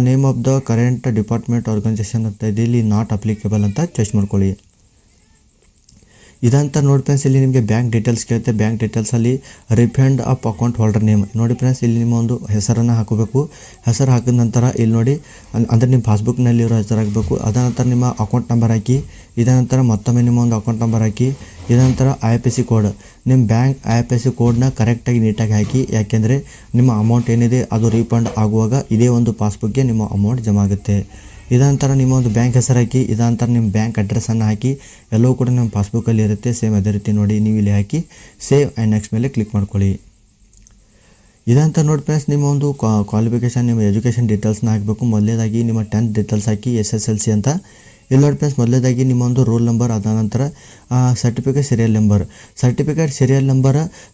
Name of the current department organisation ಅಂತ ಇದೆ, ಇಲ್ಲಿ ನಾಟ್ ಅಪ್ಲಿಕೇಬಲ್ ಅಂತ ಚಾಯ್ಸ್ ಮಾಡ್ಕೊಳ್ಳಿ. ಇದಂತ ನೋಡಿ ಫ್ರೆಂಡ್ಸ್ ಇಲ್ಲಿ ನಿಮಗೆ ಬ್ಯಾಂಕ್ ಡೀಟೇಲ್ಸ್ ಕೇಳುತ್ತೆ. ಬ್ಯಾಂಕ್ ಡೀಟೇಲ್ಸಲ್ಲಿ refund of account holder name ನೋಡಿ ಫ್ರೆಂಡ್ಸ್, ಇಲ್ಲಿ ನಿಮ್ಮ ಒಂದು ಹೆಸರನ್ನು ಹಾಕಬೇಕು. ಹೆಸರು ಹಾಕಿದ ನಂತರ ಇಲ್ಲಿ ನೋಡಿ ಅಂದರೆ ನಿಮ್ಮ ಪಾಸ್ಬುಕ್ನಲ್ಲಿರೋ ಹೆಸರು ಹಾಕಬೇಕು. ಅದ ನಂತರ ನಿಮ್ಮ ಅಕೌಂಟ್ ನಂಬರ್ ಹಾಕಿ, ಇದ ನಂತರ ಮತ್ತೊಮ್ಮೆ ನಿಮ್ಮ ಒಂದು ಅಕೌಂಟ್ ನಂಬರ್ ಹಾಕಿ, ಇದ ನಂತರ IFSC ಕೋಡ್, ನಿಮ್ಮ ಬ್ಯಾಂಕ್ IFSC ಕೋಡ್ನ ಕರೆಕ್ಟಾಗಿ ನೀಟಾಗಿ ಹಾಕಿ. ಯಾಕೆಂದರೆ ನಿಮ್ಮ ಅಮೌಂಟ್ ಏನಿದೆ ಅದು ರೀಫಂಡ್ ಆಗುವಾಗ ಇದೇ ಒಂದು ಪಾಸ್ಬುಕ್ಗೆ ನಿಮ್ಮ ಅಮೌಂಟ್ ಜಮಾ ಆಗುತ್ತೆ. ಇದಂತರ ನಿಮ್ಮ ಒಂದು ಬ್ಯಾಂಕ್ ಹೆಸರು ಹಾಕಿ, ಇದಂತರ ನಿಮ್ಮ ಬ್ಯಾಂಕ್ ಅಡ್ರೆಸ್ಸನ್ನು ಹಾಕಿ, ಎಲ್ಲವೂ ಕೂಡ ನಿಮ್ಮ ಪಾಸ್ಬುಕ್ಕಲ್ಲಿ ಇರುತ್ತೆ. ಸೇಮ್ ಅದೇ ರೀತಿ ನೋಡಿ ನೀವು ಇಲ್ಲಿ ಹಾಕಿ ಸೇವ್ ಆ್ಯಂಡ್ ನೆಕ್ಸ್ಟ್ ಮೇಲೆ ಕ್ಲಿಕ್ ಮಾಡ್ಕೊಳ್ಳಿ. ಇದಂತ ನೋಡಿ ಫ್ರೆಂಡ್ಸ್ ನಿಮ್ಮ ಒಂದು ಕ್ವಾಲಿಫಿಕೇಷನ್, ನಿಮ್ಮ ಎಜುಕೇಷನ್ ಡೀಟೇಲ್ಸ್ನ ಹಾಕಬೇಕು. ಮೊದಲೇದಾಗಿ ನಿಮ್ಮ 10th ಡೀಟೇಲ್ಸ್ ಹಾಕಿ SSLC ಅಂತ. ಇಲ್ಲಿ ನೋಡಿ ಫ್ರೆಂಡ್ಸ್ ಮೊದಲೇದಾಗಿ ನಿಮ್ಮ ಒಂದು ರೋಲ್ ನಂಬರ್, ಅದ ನಂತರ ಸರ್ಟಿಫಿಕೇಟ್ ಸೀರಿಯಲ್ ನಂಬರ್.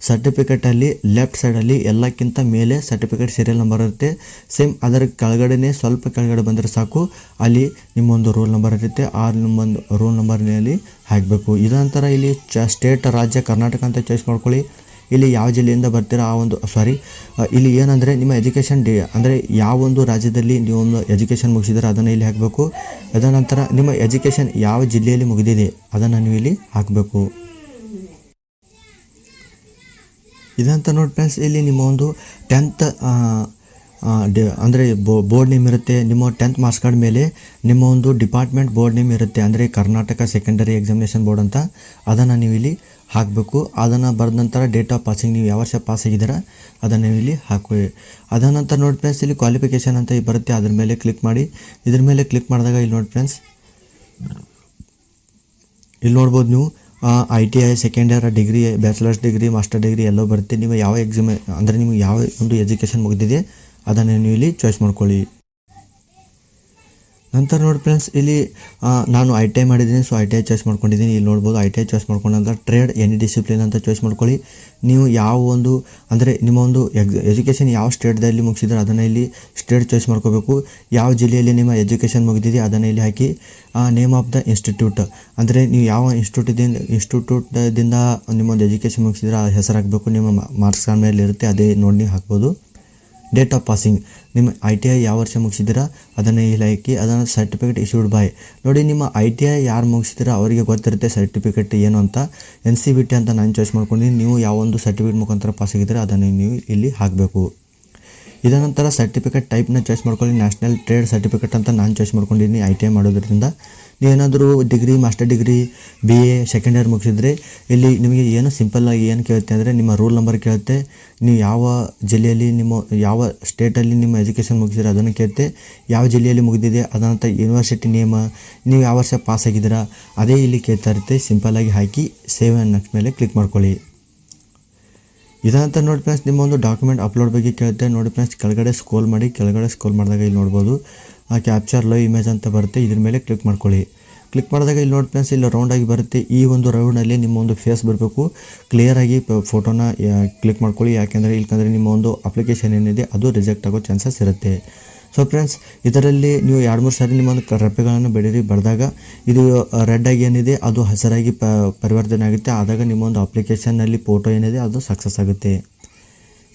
ಸರ್ಟಿಫಿಕೇಟಲ್ಲಿ ಲೆಫ್ಟ್ ಸೈಡಲ್ಲಿ ಎಲ್ಲಕ್ಕಿಂತ ಮೇಲೆ ಸರ್ಟಿಫಿಕೇಟ್ ಸೀರಿಯಲ್ ನಂಬರ್ ಇರುತ್ತೆ. ಸೇಮ್ ಅದರ ಕೆಳಗಡೆನೇ ಸ್ವಲ್ಪ ಕೆಳಗಡೆ ಬಂದರೆ ಸಾಕು, ಅಲ್ಲಿ ನಿಮ್ಮೊಂದು ರೋಲ್ ನಂಬರ್ ಇರುತ್ತೆ. ಆ ನಿಮ್ಮೊಂದು ರೋಲ್ ನಂಬರ್ನಲ್ಲಿ ಹಾಕಬೇಕು. ಇದಂತರ ಇಲ್ಲಿ ಸ್ಟೇಟ್, ರಾಜ್ಯ ಕರ್ನಾಟಕ ಅಂತ ಚಾಯ್ಸ್ ಮಾಡ್ಕೊಳ್ಳಿ. ಇಲ್ಲಿ ಯಾವ ಜಿಲ್ಲೆಯಿಂದ ಬರ್ತೀರಾ ಆ ಒಂದು ಇಲ್ಲಿ ಏನಂದರೆ ನಿಮ್ಮ ಎಜುಕೇಷನ್ ಅಂದರೆ ಯಾವ ಒಂದು ರಾಜ್ಯದಲ್ಲಿ ನೀವು ಒಂದು ಎಜುಕೇಷನ್ ಮುಗಿಸಿದ್ರೆ ಅದನ್ನು ಇಲ್ಲಿ ಹಾಕಬೇಕು. ಅದನಂತರ ನಿಮ್ಮ ಎಜುಕೇಷನ್ ಯಾವ ಜಿಲ್ಲೆಯಲ್ಲಿ ಮುಗಿದಿದೆ ಅದನ್ನು ನೀವು ಇಲ್ಲಿ ಹಾಕಬೇಕು. ಇದಂತ ನೋಡಿ ಫ್ರೆಂಡ್ಸ್ ಇಲ್ಲಿ ನಿಮ್ಮ ಒಂದು 10th ಅಂದರೆ ಬೋರ್ಡ್ ನೇಮ್ ಇರುತ್ತೆ. ನಿಮ್ಮ 10th ಮಾರ್ಕ್ಸ್ ಕಾರ್ಡ್ ಮೇಲೆ ನಿಮ್ಮ ಒಂದು ಡಿಪಾರ್ಟ್ಮೆಂಟ್ ಬೋರ್ಡ್ ನೇಮ್ ಇರುತ್ತೆ, ಅಂದರೆ ಕರ್ನಾಟಕ ಸೆಕೆಂಡರಿ ಎಕ್ಸಾಮಿನೇಷನ್ ಬೋರ್ಡ್ ಅಂತ. ಅದನ್ನು ನೀವು ಇಲ್ಲಿ ಹಾಕಬೇಕು. ಅದನ್ನು ಬರೆದ ನಂತರ ಡೇಟ್ ಆಫ್ ಪಾಸಿಂಗ್, ನೀವು ಯಾವ ವರ್ಷ ಪಾಸ್ ಆಗಿದ್ದೀರಾ ಅದನ್ನು ನೀವು ಇಲ್ಲಿ ಹಾಕಿ. ಅದ ನಂತರ ನೋಡಿ ಫ್ರೆಂಡ್ಸ್ ಇಲ್ಲಿ ಕ್ವಾಲಿಫಿಕೇಷನ್ ಅಂತ ಬರುತ್ತೆ, ಅದ್ರ ಮೇಲೆ ಕ್ಲಿಕ್ ಮಾಡಿ. ಇದ್ರ ಮೇಲೆ ಕ್ಲಿಕ್ ಮಾಡಿದಾಗ ಇಲ್ಲಿ ನೋಡಿ ಫ್ರೆಂಡ್ಸ್ ಇಲ್ಲಿ ನೋಡ್ಬೋದು ನೀವು ITI second year degree, bachelors degree, master degree ಎಲ್ಲೋ ಬರುತ್ತೆ. ನೀವು ಯಾವ ಎಕ್ಸಾಮ್ ಅಂದರೆ ನಿಮಗೆ ಯಾವ ಒಂದು ಎಜುಕೇಷನ್ ಮುಗಿದಿದೆ ಅದನ್ನು ನೀವು ಇಲ್ಲಿ ಚಾಯ್ಸ್ ಮಾಡ್ಕೊಳ್ಳಿ. ನಂತರ ನೋಡಿ ಫ್ರೆಂಡ್ಸ್ ಇಲ್ಲಿ ನಾನು ITI ಮಾಡಿದ್ದೀನಿ, ಸೊ ITI ಚಾಯ್ಸ್ ಮಾಡ್ಕೊಂಡಿದ್ದೀನಿ. ಇಲ್ಲಿ ನೋಡ್ಬೋದು ITI ಚಾಯ್ಸ್ ಮಾಡ್ಕೊಂಡ ನಂತರ ಟ್ರೇಡ್ ಎನಿ ಡಿಸಿಪ್ಲಿನ್ ಅಂತ ಚಾಯ್ಸ್ ಮಾಡ್ಕೊಳ್ಳಿ. ನೀವು ಯಾವ ಒಂದು ಅಂದರೆ ನಿಮ್ಮ ಒಂದು ಎಜುಕೇಷನ್ ಯಾವ ಸ್ಟೇಟ್ದಲ್ಲಿ ಮುಗಿಸಿದ್ರೆ ಅದನ್ನು ಇಲ್ಲಿ ಸ್ಟೇಟ್ ಚಾಯ್ಸ್ ಮಾಡ್ಕೋಬೇಕು. ಯಾವ ಜಿಲ್ಲೆಯಲ್ಲಿ ನಿಮ್ಮ ಎಜುಕೇಷನ್ ಮುಗಿದಿದೆ ಅದನ್ನು ಇಲ್ಲಿ ಹಾಕಿ. ನೇಮ್ ಆಫ್ ದ ಇನ್ಸ್ಟಿಟ್ಯೂಟ್ ಅಂದರೆ ನೀವು ಯಾವ ಇನ್ಸ್ಟಿಟ್ಯೂಟ್ದಿಂದ ನಿಮ್ಮೊಂದು ಎಜುಕೇಷನ್ ಮುಗಿಸಿದ್ರೆ ಆ ಹೆಸರು ಹಾಕಬೇಕು. ನಿಮ್ಮ ಮಾರ್ಕ್ಸ್ ಕಾರ್ಡ್ ಮೇಲೆ ಇರುತ್ತೆ, ಅದೇ ನೋಡಿ ನೀವು ಹಾಕ್ಬೋದು. ಡೇಟ್ ಆಫ್ ಪಾಸಿಂಗ್, ನಿಮ್ಮ ITI ಯಾವ ವರ್ಷ ಮುಗಿಸಿದ್ದೀರಾ ಅದನ್ನು ಇಲ್ಲಿ ಹಾಕಿ. ಅದನ್ನು ಸರ್ಟಿಫಿಕೇಟ್ ಇಶ್ಯೂಡ್ ಬೈ, ನೋಡಿ ನಿಮ್ಮ ITI ಯಾರು ಮುಗಿಸಿದ್ದೀರಾ ಅವರಿಗೆ ಗೊತ್ತಿರುತ್ತೆ ಸರ್ಟಿಫಿಕೇಟ್ ಏನು ಅಂತ. NCVT ಅಂತ ನಾನು ಚಾಯ್ಸ್ ಮಾಡ್ಕೊಂಡಿದ್ದೀನಿ. ನೀವು ಯಾವ ಒಂದು ಸರ್ಟಿಫಿಕೇಟ್ ಮುಖಾಂತರ ಪಾಸ್ ಆಗಿದ್ದೀರಾ ಅದನ್ನು ನೀವು ಇಲ್ಲಿ ಹಾಕಬೇಕು. ಇದ ನಂತರ ಸರ್ಟಿಫಿಕೇಟ್ ಟೈಪ್ನ ಚಾಯ್ಸ್ ಮಾಡ್ಕೊಳ್ಳಿ. ನ್ಯಾಷನಲ್ ಟ್ರೇಡ್ ಸರ್ಟಿಫಿಕೇಟ್ ಅಂತ ನಾನು ಚಾಯ್ಸ್ ಮಾಡ್ಕೊಂಡಿದ್ದೀನಿ ITI ಮಾಡೋದ್ರಿಂದ. ನೀವೇನಾದರೂ degree, master degree, BA second year ಮುಗಿಸಿದ್ರೆ ಇಲ್ಲಿ ನಿಮಗೆ ಏನು ಸಿಂಪಲ್ಲಾಗಿ ಏನು ಕೇಳುತ್ತೆ ಅಂದರೆ ನಿಮ್ಮ ರೋಲ್ ನಂಬರ್ ಕೇಳುತ್ತೆ. ನೀವು ಯಾವ ಜಿಲ್ಲೆಯಲ್ಲಿ ಯಾವ ಸ್ಟೇಟಲ್ಲಿ ನಿಮ್ಮ ಎಜುಕೇಷನ್ ಮುಗಿಸಿದ್ರೆ ಅದನ್ನು ಕೇಳುತ್ತೆ. ಯಾವ ಜಿಲ್ಲೆಯಲ್ಲಿ ಮುಗಿದಿದೆ ಅದನ್ನಂತ ಯೂನಿವರ್ಸಿಟಿ ನೇಮ್, ನೀವು ಯಾವ ವರ್ಷ ಪಾಸ್ ಆಗಿದ್ದೀರಾ ಅದೇ ಇಲ್ಲಿ ಕೇಳ್ತಾ ಇರುತ್ತೆ. ಸಿಂಪಲ್ಲಾಗಿ ಹಾಕಿ ಸೇವ್ ಆ್ಯಂಡ್ ನೆಕ್ಸ್ಟ್ ಮೇಲೆ ಕ್ಲಿಕ್ ಮಾಡ್ಕೊಳ್ಳಿ. ಇದಂತ ನೋಡಿ ಫ್ರೆಂಡ್ಸ್ ನಿಮ್ಮ ಒಂದು ಡಾಕ್ಯುಮೆಂಟ್ ಅಪ್ಲೋಡ್ ಬಗ್ಗೆ ಕೇಳುತ್ತೆ. ನೋಡಿ ಫ್ರೆಂಡ್ಸ್ ಕೆಳಗಡೆ ಸ್ಕ್ರೋಲ್ ಮಾಡಿ, ಕೆಳಗಡೆ ಸ್ಕ್ರೋಲ್ ಮಾಡಿದಾಗ ಇಲ್ಲಿ ನೋಡ್ಬೋದು ಕ್ಯಾಪ್ಚರ್ ಲೈವ್ ಇಮೇಜ್ ಅಂತ ಬರುತ್ತೆ, ಇದ್ರ ಮೇಲೆ ಕ್ಲಿಕ್ ಮಾಡ್ಕೊಳ್ಳಿ. ಕ್ಲಿಕ್ ಮಾಡಿದಾಗ ಇಲ್ಲಿ ನೋಡಿ ಫ್ರೆಂಡ್ಸ್ ಇಲ್ಲಿ ರೌಂಡಾಗಿ ಬರುತ್ತೆ. ಈ ಒಂದು ರೌಂಡಲ್ಲಿ ನಿಮ್ಮ ಒಂದು ಫೇಸ್ ಬರಬೇಕು. ಕ್ಲಿಯರಾಗಿ ಫೋಟೋನ ಕ್ಲಿಕ್ ಮಾಡ್ಕೊಳ್ಳಿ. ಯಾಕೆಂದರೆ ನಿಮ್ಮ ಒಂದು ಅಪ್ಲಿಕೇಶನ್ ಏನಿದೆ ಅದು ರಿಜೆಕ್ಟ್ ಆಗೋ ಚಾನ್ಸಸ್ ಇರುತ್ತೆ. ಸೊ ಫ್ರೆಂಡ್ಸ್ ಇದರಲ್ಲಿ ನೀವು 2-3 ಸಾರಿ ನಿಮ್ಮ ಒಂದು ರೆಪ್ಪೆಗಳನ್ನು ಬರೆದಾಗ ಇದು ರೆಡ್ಡಾಗಿ ಏನಿದೆ ಅದು ಹಸಿರಾಗಿ ಪರಿವರ್ತನೆ ಆಗುತ್ತೆ. ಆದಾಗ ನಿಮ್ಮ ಒಂದು ಅಪ್ಲಿಕೇಶನ್ನಲ್ಲಿ ಫೋಟೋ ಏನಿದೆ ಅದು ಸಕ್ಸಸ್ ಆಗುತ್ತೆ.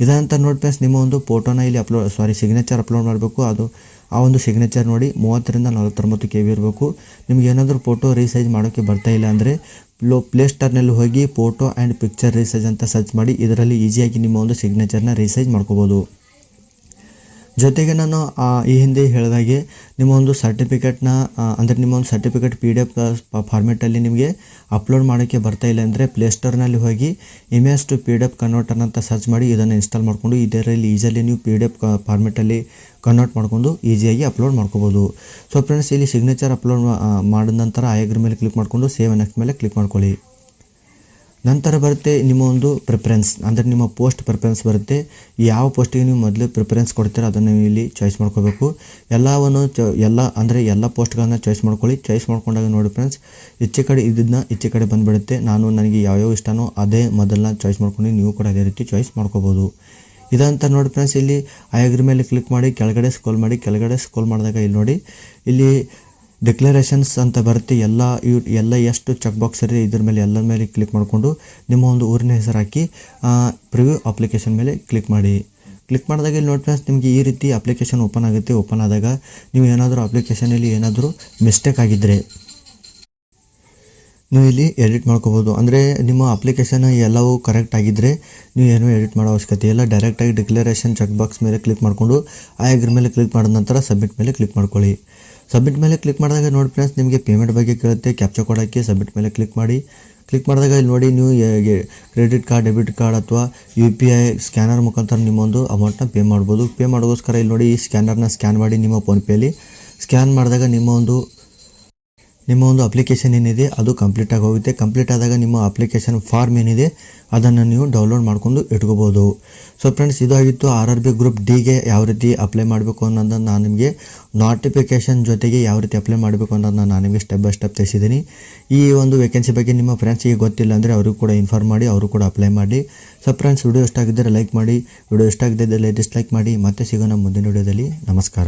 ಇದಂತ ನೋಡಿ ಫ್ರೆಂಡ್ಸ್ ನಿಮ್ಮ ಒಂದು ಫೋಟೋನ ಇಲ್ಲಿ ಸಿಗ್ನೇಚರ್ ಅಪ್ಲೋಡ್ ಮಾಡಬೇಕು. ಅದು ಆ ಒಂದು ಸಿಗ್ನೇಚರ್ ನೋಡಿ 30ರಿಂದ 49 KB ಇರಬೇಕು. ನಿಮ್ಗೆ ಏನಾದರೂ ಫೋಟೋ ರೀಸೈಜ್ ಮಾಡೋಕ್ಕೆ ಬರ್ತಾ ಇಲ್ಲ ಅಂದರೆ ಪ್ಲೇಸ್ಟೋರ್ನಲ್ಲಿ ಹೋಗಿ ಫೋಟೋ ಆ್ಯಂಡ್ ಪಿಕ್ಚರ್ ರೀಸೈಜ್ ಅಂತ ಸರ್ಚ್ ಮಾಡಿ. ಇದರಲ್ಲಿ ಈಸಿಯಾಗಿ ನಿಮ್ಮ ಒಂದು ಸಿಗ್ನೇಚರ್ನ ರೀಸೈಜ್ ಮಾಡ್ಕೋಬೋದು. ಜೊತೆಗೆ ನಾನು ಈ ಹಿಂದೆ ಹೇಳಿದಾಗೆ ನಿಮ್ಮ ಒಂದು ಸರ್ಟಿಫಿಕೇಟ್ನ ಅಂದರೆ ನಿಮ್ಮ ಒಂದು ಸರ್ಟಿಫಿಕೇಟ್ PDF ಫಾರ್ಮೆಟಲ್ಲಿ ನಿಮಗೆ ಅಪ್ಲೋಡ್ ಮಾಡೋಕ್ಕೆ ಬರ್ತಾ ಇಲ್ಲ ಅಂದರೆ ಪ್ಲೇಸ್ಟೋರ್ನಲ್ಲಿ ಹೋಗಿ ಇಮೇಜ್ ಟು PDF ಕನ್ವರ್ಟರ್ ಅಂತ ಸರ್ಚ್ ಮಾಡಿ ಇದನ್ನು ಇನ್ಸ್ಟಾಲ್ ಮಾಡಿಕೊಂಡು ಇದರಲ್ಲಿ ಈಸಿಯಾಗಿ ನೀವು PDF ಫಾರ್ಮೆಟಲ್ಲಿ ಕನ್ವರ್ಟ್ ಮಾಡ್ಕೊಂಡು ಈಸಿಯಾಗಿ ಅಪ್ಲೋಡ್ ಮಾಡ್ಕೋಬೋದು. ಸೊ ಫ್ರೆಂಡ್ಸ್ ಇಲ್ಲಿ ಸಿಗ್ನೇಚರ್ ಅಪ್ಲೋಡ್ ಮಾಡಿದ ನಂತರ ಆಯಗ್ರ ಮೇಲೆ ಕ್ಲಿಕ್ ಮಾಡಿಕೊಂಡು ಸೇವ್ ನೆಕ್ಸ್ಟ್ ಮೇಲೆ ಕ್ಲಿಕ್ ಮಾಡ್ಕೊಳ್ಳಿ. ನಂತರ ಬರುತ್ತೆ ನಿಮ್ಮ ಒಂದು ಪ್ರಿಫರೆನ್ಸ್ ಅಂದರೆ ನಿಮ್ಮ ಪೋಸ್ಟ್ ಪ್ರಿಫರೆನ್ಸ್ ಬರುತ್ತೆ. ಯಾವ ಪೋಸ್ಟಿಗೆ ನೀವು ಮೊದಲು ಪ್ರಿಫರೆನ್ಸ್ ಕೊಡ್ತೀರೋ ಅದನ್ನು ನೀವು ಇಲ್ಲಿ ಚಾಯ್ಸ್ ಮಾಡ್ಕೋಬೇಕು. ಎಲ್ಲ ಪೋಸ್ಟ್ಗಳನ್ನ ಚಾಯ್ಸ್ ಮಾಡ್ಕೊಳ್ಳಿ. ಚಾಯ್ಸ್ ಮಾಡ್ಕೊಂಡಾಗ ನೋಡಿ ಫ್ರೆಂಡ್ಸ್ ಈಚೆ ಕಡೆ ಬಂದುಬಿಡುತ್ತೆ. ನನಗೆ ಯಾವ್ಯಾವ ಇಷ್ಟನೋ ಅದೇ ಮೊದಲನ್ನ ಚಾಯ್ಸ್ ಮಾಡ್ಕೊಂಡು ನೀವು ಕೂಡ ಅದೇ ರೀತಿ ಚಾಯ್ಸ್ ಮಾಡ್ಕೋಬೋದು. ಇದಂತ ನೋಡಿ ಫ್ರೆಂಡ್ಸ್ ಇಲ್ಲಿ ಆಯಗ್ರ ಮೇಲೆ ಕ್ಲಿಕ್ ಮಾಡಿ ಕೆಳಗಡೆ ಸ್ಕ್ರೋಲ್ ಮಾಡಿದಾಗ ಇಲ್ಲಿ ನೋಡಿ ಇಲ್ಲಿ ಡಿಕ್ಲರೇಷನ್ಸ್ ಅಂತ ಬರುತ್ತೆ. ಎಲ್ಲ ಎಷ್ಟು ಚೆಕ್ ಬಾಕ್ಸ್ ಇರುತ್ತೆ ಇದ್ರ ಮೇಲೆ ಎಲ್ಲರ ಮೇಲೆ ಕ್ಲಿಕ್ ಮಾಡಿಕೊಂಡು ನಿಮ್ಮ ಒಂದು ಊರಿನ ಹೆಸರು ಹಾಕಿ ಪ್ರಿವ್ಯೂ ಅಪ್ಲಿಕೇಶನ್ ಮೇಲೆ ಕ್ಲಿಕ್ ಮಾಡಿ. ಕ್ಲಿಕ್ ಮಾಡಿದಾಗ ಇಲ್ಲಿ ನೋಡಿ ಫ್ರೆಂಡ್ಸ್ ನಿಮಗೆ ಈ ರೀತಿ ಅಪ್ಲಿಕೇಶನ್ ಓಪನ್ ಆಗುತ್ತೆ. ಓಪನ್ ಆದಾಗ ನೀವು ಏನಾದರೂ ಅಪ್ಲಿಕೇಶನಲ್ಲಿ ಏನಾದರೂ ಮಿಸ್ಟೇಕ್ ಆಗಿದ್ದರೆ ನೀವು ಇಲ್ಲಿ ಎಡಿಟ್ ಮಾಡ್ಕೋಬೋದು. ಅಂದರೆ ನಿಮ್ಮ ಅಪ್ಲಿಕೇಶನ್ ಎಲ್ಲವೂ ಕರೆಕ್ಟ್ ಆಗಿದ್ದರೆ ನೀವು ಏನೂ ಎಡಿಟ್ ಮಾಡೋ ಅವಶ್ಯಕತೆ ಇಲ್ಲ. ಡೈರೆಕ್ಟಾಗಿ ಡಿಕ್ಲರೇಷನ್ ಚೆಕ್ ಬಾಕ್ಸ್ ಮೇಲೆ ಕ್ಲಿಕ್ ಮಾಡಿಕೊಂಡು ಅಗ್ರಿ ಮೇಲೆ ಕ್ಲಿಕ್ ಮಾಡಿದ ನಂತರ ಸಬ್ಮಿಟ್ ಮೇಲೆ ಕ್ಲಿಕ್ ಮಾಡ್ಕೊಳ್ಳಿ. ಸಬ್ಮಿಟ್ ಮೇಲೆ ಕ್ಲಿಕ್ ಮಾಡಿದಾಗ ನೋಡಿ ಫ್ರೆಂಡ್ಸ್, ನಿಮಗೆ ಪೇಮೆಂಟ್ ಬಗ್ಗೆ ಕೇಳುತ್ತೆ. ಕ್ಯಾಪ್ಚಾ ಕೋಡ್ ಹಾಕಿ ಸಬ್ಮಿಟ್ ಮೇಲೆ ಕ್ಲಿಕ್ ಮಾಡಿ. ಕ್ಲಿಕ್ ಮಾಡಿದಾಗ ಇಲ್ಲಿ ನೋಡಿ, ನೀವು ಕ್ರೆಡಿಟ್ ಕಾರ್ಡ್, ಡೆಬಿಟ್ ಕಾರ್ಡ್ ಅಥವಾ UPI ಸ್ಕ್ಯಾನರ್ ಮುಖಾಂತರ ನಿಮ್ಮೊಂದು ಅಮೌಂಟ್ನ ಪೇ ಮಾಡ್ಬೋದು. ಪೇ ಮಾಡೋಗೋಸ್ಕರ ಇಲ್ಲಿ ನೋಡಿ, ಈ ಸ್ಕ್ಯಾನರ್ನ ಸ್ಕ್ಯಾನ್ ಮಾಡಿ ನಿಮ್ಮ ಫೋನ್ಪೇಯಲ್ಲಿ ಸ್ಕ್ಯಾನ್ ಮಾಡಿದಾಗ ನಿಮ್ಮ ಒಂದು ಅಪ್ಲಿಕೇಶನ್ ಏನಿದೆ ಅದು ಕಂಪ್ಲೀಟಾಗಿ ಹೋಗುತ್ತೆ. ಕಂಪ್ಲೀಟ್ ಆದಾಗ ನಿಮ್ಮ ಅಪ್ಲಿಕೇಶನ್ ಫಾರ್ಮ್ ಏನಿದೆ ಅದನ್ನು ನೀವು ಡೌನ್ಲೋಡ್ ಮಾಡ್ಕೊಂಡು ಇಟ್ಕೋಬೋದು. ಸೊ ಫ್ರೆಂಡ್ಸ್, ಇದಾಗಿತ್ತು RRB ಗ್ರೂಪ್ ಡಿಗೆ ಯಾವ ರೀತಿ ಅಪ್ಲೈ ಮಾಡಬೇಕು ಅನ್ನೋದನ್ನು ನಾನು ನಿಮಗೆ ನೋಟಿಫಿಕೇಷನ್ ಜೊತೆಗೆ ಯಾವ ರೀತಿ ಅಪ್ಲೈ ಮಾಡಬೇಕು ಅನ್ನೋದನ್ನು ನಾನು ನಿಮಗೆ ಸ್ಟೆಪ್ ಬೈ ಸ್ಟೆಪ್ ತಿಳಿಸಿದ್ದೀನಿ. ಈ ಒಂದು ವೇಕೆನ್ಸಿ ಬಗ್ಗೆ ನಿಮ್ಮ ಫ್ರೆಂಡ್ಸಿಗೆ ಗೊತ್ತಿಲ್ಲ ಅಂದರೆ ಅವ್ರಿಗೂ ಕೂಡ ಇನ್ಫಾರ್ಮ್ ಮಾಡಿ, ಅವರು ಕೂಡ ಅಪ್ಲೈ ಮಾಡಿ. ಸೊ ಫ್ರೆಂಡ್ಸ್, ವಿಡಿಯೋ ಇಷ್ಟ ಆಗಿದ್ದರೆ ಲೈಕ್ ಮಾಡಿ, ವಿಡಿಯೋ ಇಷ್ಟ ಆಗಿದ್ದರೆ ಡಿಸ್ಲೈಕ್ ಮಾಡಿ. ಮತ್ತೆ ಸಿಗೋಣ ಮುಂದಿನ ವಿಡಿಯೋದಲ್ಲಿ. ನಮಸ್ಕಾರ.